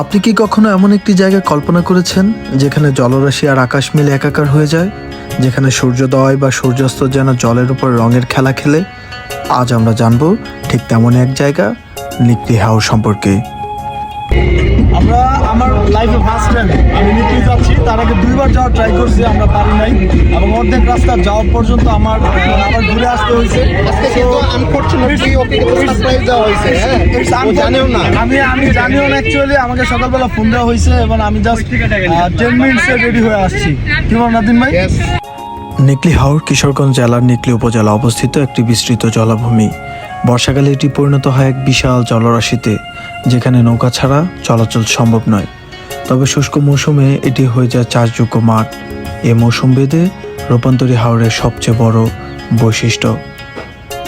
আপনি কি কখনো এমন একটি জায়গা কল্পনা করেছেন যেখানে জলরাশি আর আকাশ মিলে একাকার হয়ে যায়, যেখানে সূর্যোদয় বা সূর্যাস্ত যেন জলের উপর রঙের খেলা খেলে? আজ আমরা জানবো ঠিক তেমন এক জায়গা, নিকলি হাওর সম্পর্কে। আমরা আমার লাইফে ফার্স্ট টাইম আমি নিকলি যাচ্ছি। তার আগে দুইবার যাওয়ার ট্রাই করছি, আমরা পারি নাই এবং অর্ধেক রাস্তা যাওয়ার পর্যন্ত আমার আবার ঘুরে আসতে হয়েছে। আজকে কিন্তু আনফরচুনেটলি ওকে কিন্তু সারপ্রাইজ দেওয়া হয়েছে। হ্যাঁ, ও জানেও না। আমি জানিও না অ্যাকচুয়ালি। আমাকে সকালবেলা ফোন দেওয়া হয়েছে এবং আমি জাস্ট 10 মিনিটসে রেডি হয়ে আসছি। কি বল নাদিম ভাই? নিকলি হাওর কিশোরগঞ্জ জেলার নিকলি উপজেলা অবস্থিত একটি বিস্তৃত জলাভূমি। বর্ষাকালে এটি পরিণত হয় এক বিশাল জলরাশিতে, যেখানে নৌকা ছাড়া চলাচল সম্ভব নয়। তবে শুষ্ক মৌসুমে এটি হয়ে যায় চাষযোগ্য মাঠ। এ মৌসুম ভেদে রূপান্তরী হাওরের সবচেয়ে বড় বৈশিষ্ট্য।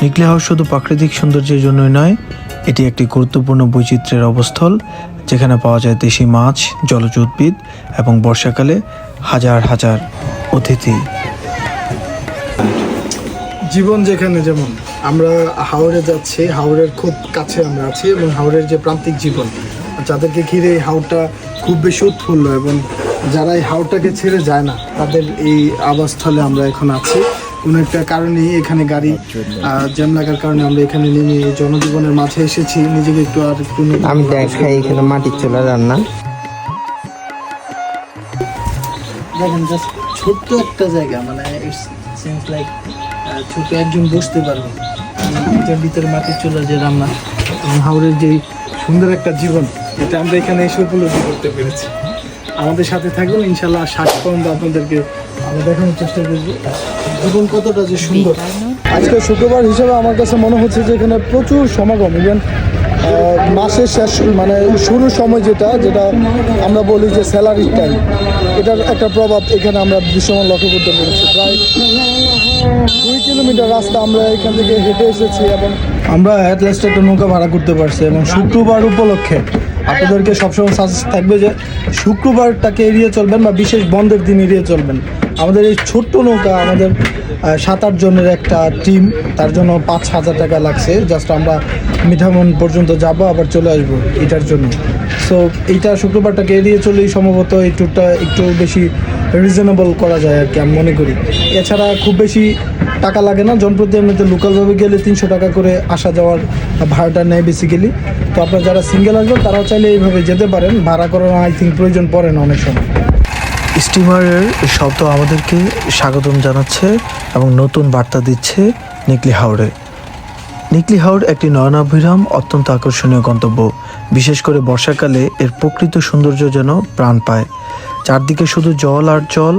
নিকলি হাওর শুধু প্রাকৃতিক সৌন্দর্যের জন্যই নয়, এটি একটি গুরুত্বপূর্ণ বৈচিত্র্যের অবস্থল, যেখানে পাওয়া যায় দেশি মাছ, জলজ উদ্ভিদ এবং বর্ষাকালে হাজার হাজার অতিথি। জীবন যেখানে যেমন আমরা হাওড়ে যাচ্ছি, হাওড়ের খুব কাছে আমরা আছি এবং হাওড়ের যে প্রান্তিক জীবন, যাদেরকে ঘিরে এই হাওড়টা খুব বেশি উৎফুল্ল এবং যারা এই হাওড়টাকে ছেড়ে যায় না, তাদের এই আবাসস্থলে আমরা এখন আছি। কোনো একটা কারণে এখানে গাড়ি জ্যাম লাগার কারণে আমরা এখানে নেমে এই জনজীবনের মাঝে এসেছি, নিজেকে একটু আর একটু আমি দেখাই এখানে মাটির চুলা রান্না। দেখেন জাস্ট ছোট্ট একটা জায়গা, মানে ইটস সিমস লাইক ছোট একজন বসতে পারবে। এটার ভিতরে মাটির চুলা যে রান্না এবং হাওড়ের যে সুন্দর একটা জীবন, এটা আমরা এখানে এসে উপলব্ধি করতে পেরেছি। আমাদের সাথে থাকবেন ইনশাল্লাহ। শেষ পর্যন্ত আপনাদেরকে আমরা দেখানোর চেষ্টা করবো জীবন কতটা যে সুন্দর। আজকে শুক্রবার হিসেবে আমার কাছে মনে হচ্ছে যে এখানে প্রচুর সমাগম। ইভেন মাসের শেষ মানে শুরুর সময় যেটা আমরা বলি যে স্যালারির টাইম, এটার একটা প্রভাব এখানে আমরা দৃশ্যমান লক্ষ্য করতে পেরেছি। প্রায় 2 কিলোমিটার রাস্তা আমরা এখান থেকে হেঁটে এসেছি এবং আমরা অ্যাট লাস্ট একটা নৌকা ভাড়া করতে পারছি। এবং শুক্রবার উপলক্ষে আপনাদেরকে সবসময় সাজেস্ট থাকবে যে শুক্রবারটাকে এড়িয়ে চলবেন বা বিশেষ বন্ধের দিন এড়িয়ে চলবেন। আমাদের এই ছোট্ট নৌকা, আমাদের 7-8 জনের একটা টিম, তার জন্য 5,000 টাকা লাগছে। জাস্ট আমরা মিঠামন পর্যন্ত যাব, আবার চলে আসবো এটার জন্য। সো এইটা শুক্রবারটাকে এড়িয়ে চলেই সম্ভবত এই ট্যুরটা একটু বেশি রিজনেবল করা যায় আর কি, আমি মনে করি। এছাড়া খুব বেশি টাকা লাগে না, জনপ্রতি এমনিতে লোকালভাবে গেলে 300 টাকা করে আসা যাওয়ার ভাড়াটা নেয় বেসিক্যালি। তো আপনারা যারা সিঙ্গেল আসবেন তারাও চাইলে এইভাবে যেতে পারেন, ভাড়া করার আই থিঙ্ক প্রয়োজন পড়ে না অনেক সময়। স্টিমারের শব্দ আমাদেরকে স্বাগতম জানাচ্ছে এবং নতুন বার্তা দিচ্ছে নিকলি হাওরে। নিকলি হাওর একটি নয়নাভিরাম অত্যন্ত আকর্ষণীয় গন্তব্য। বিশেষ করে বর্ষাকালে এর প্রকৃত সৌন্দর্য যেন প্রাণ পায়। চারদিকে শুধু জল আর জল,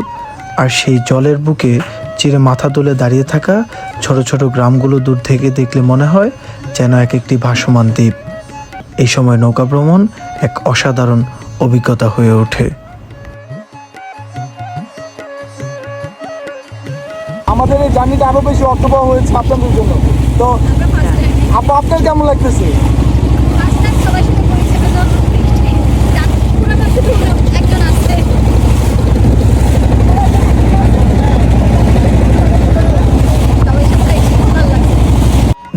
আর সেই জলের বুকে চিরে মাথা তুলে দাঁড়িয়ে থাকা ছোট ছোট গ্রামগুলো দূর থেকে দেখলে মনে হয় যেন এক একটি ভাসমান দ্বীপ। এই সময় নৌকা ভ্রমণ এক অসাধারণ অভিজ্ঞতা হয়ে ওঠে। আমাদের এই জার্নিটা আরো বেশি অর্থবহ হয়েছে আপনাদের জন্য। তো আপনার কেমন লাগতেছে?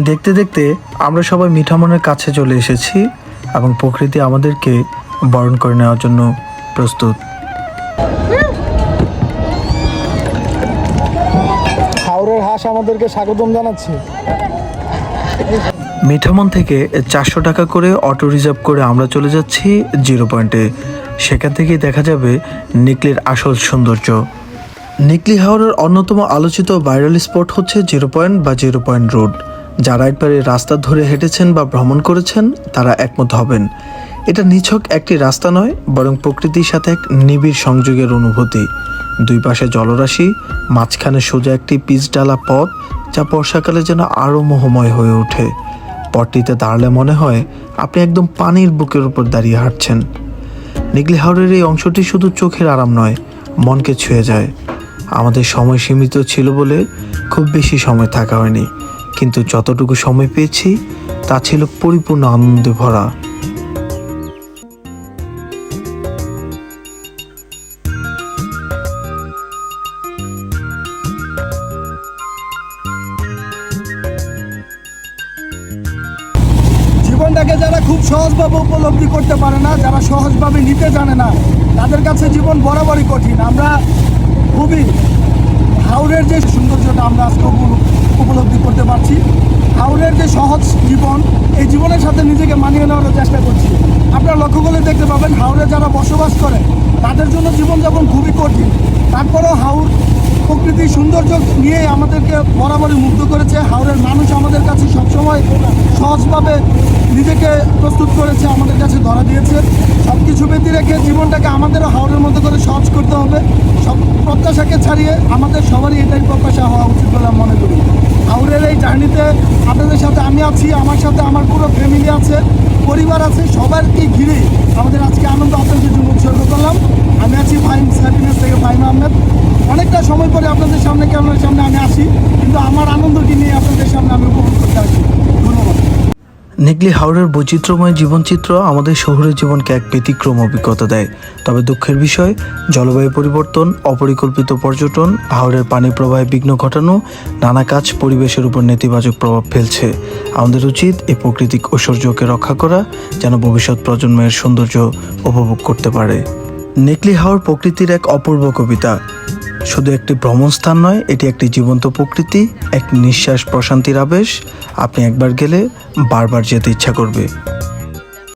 দেখতে দেখতে আমরা সবাই মিঠামনের কাছে চলে এসেছি এবং প্রকৃতি আমাদেরকে বরণ করে নেওয়ার জন্য প্রস্তুত। হাওড়ের হাঁস আমাদেরকে স্বাগতম জানাচ্ছে। মিঠামন থেকে 400 টাকা করে অটো রিজার্ভ করে আমরা চলে যাচ্ছি 0 পয়েন্টে। সেখান থেকেই দেখা যাবে নিকলির আসল সৌন্দর্য। নিকলি হাওরের অন্যতম আলোচিত ভাইরাল স্পট হচ্ছে 0 পয়েন্ট বা 0 পয়েন্ট রোড। যারা একবার এই রাস্তা ধরে হেঁটেছেন বা ভ্রমণ করেছেন তারা একমত হবেন। এটা নিছক একটি রাস্তা নয়, বরং প্রকৃতির সাথে এক নিবিড় সংযোগের অনুভূতি। দুই পাশে জলরাশি, মাঝখানে সোজা একটি পিচ ডালা পথ, যা বর্ষাকালে যেন আরও মোহময় হয়ে ওঠে। পথটিতে দাঁড়ালে মনে হয় আপনি একদম পানির বুকের উপর দাঁড়িয়ে হাঁটছেন। নিকলি হাওরের এই অংশটি শুধু চোখের আরাম নয়, মনকে ছুঁয়ে যায়। আমাদের সময় সীমিত ছিল বলে খুব বেশি সময় থাকা হয়নি, কিন্তু যতটুকু সময় পেয়েছি তা ছিল পরিপূর্ণ আনন্দে ভরা। জীবন জীবনটাকে যারা খুব সহজভাবে উপলব্ধি করতে পারে না, যারা সহজভাবে নিতে জানে না, তাদের কাছে জীবন বরাবরই কঠিন। আমরা খুবই হাওরের যে সৌন্দর্যটা আমরা আজকে উপলব্ধি করতে পারছি, হাওরের যে সহজ জীবন, এই জীবনের সাথে নিজেকে মানিয়ে নেওয়ার চেষ্টা করছি। আপনারা লক্ষ্য করলে দেখতে পাবেন হাওরে যারা বসবাস করে তাদের জন্য জীবনযাপন খুবই কঠিন। তারপরেও হাওর প্রকৃতির সৌন্দর্য নিয়ে আমাদেরকে বরাবরই মুগ্ধ করেছে। হাওরের মানুষ আমাদের কাছে সবসময় সহজভাবে নিজেকে প্রস্তুত করেছে, আমাদের কাছে ধরা দিয়েছে। সব কিছু ব্যতি রেখে জীবনটাকে আমাদেরও হাওরের মতো করে সহজ করতে হবে। সব প্রত্যাশাকে ছাড়িয়ে আমাদের সবারই এটাই প্রত্যাশা হওয়া উচিত বলে আমি মনে করি। হাওরের এই জার্নিতে আপনাদের সাথে আমি আছি, আমার সাথে আমার পুরো ফ্যামিলি আছে, পরিবার আছে, সবারকে ঘিরে আমাদের আজকে আনন্দ আপনাদের জন্য উৎসর্গ করলাম। আমি আছি ফাইম হ্যাপিনেস থেকে ফাইম আহমেদ। অনেকটা সময় পরে আপনাদের সামনে ক্যামেরার সামনে আমি আসি, কিন্তু আমার আনন্দকে নিয়ে আপনাদের সামনে আমি উপভোগ করতে আসি। ধন্যবাদ। নিকলি হাওরের বৈচিত্র্যময় জীবনচিত্র আমাদের শহুরের জীবনকে এক ব্যতিক্রম অভিজ্ঞতা দেয়। তবে দুঃখের বিষয়, জলবায়ু পরিবর্তন, অপরিকল্পিত পর্যটন, হাওরের পানি প্রবাহে বিঘ্ন ঘটানো নানা কাজ পরিবেশের উপর নেতিবাচক প্রভাব ফেলছে। আমাদের উচিত এই প্রাকৃতিক ঐশ্বর্যকে রক্ষা করা, যেন ভবিষ্যৎ প্রজন্মের সৌন্দর্য উপভোগ করতে পারে। নিকলি হাওর প্রকৃতির এক অপূর্ব কবিতা। শুধু একটি ভ্রমণ স্থান নয়, এটি একটি জীবন্ত প্রকৃতি, এক নিঃশ্বাস প্রশান্তির আবেশ। আপনি একবার গেলে বারবার যেতে ইচ্ছা করবে।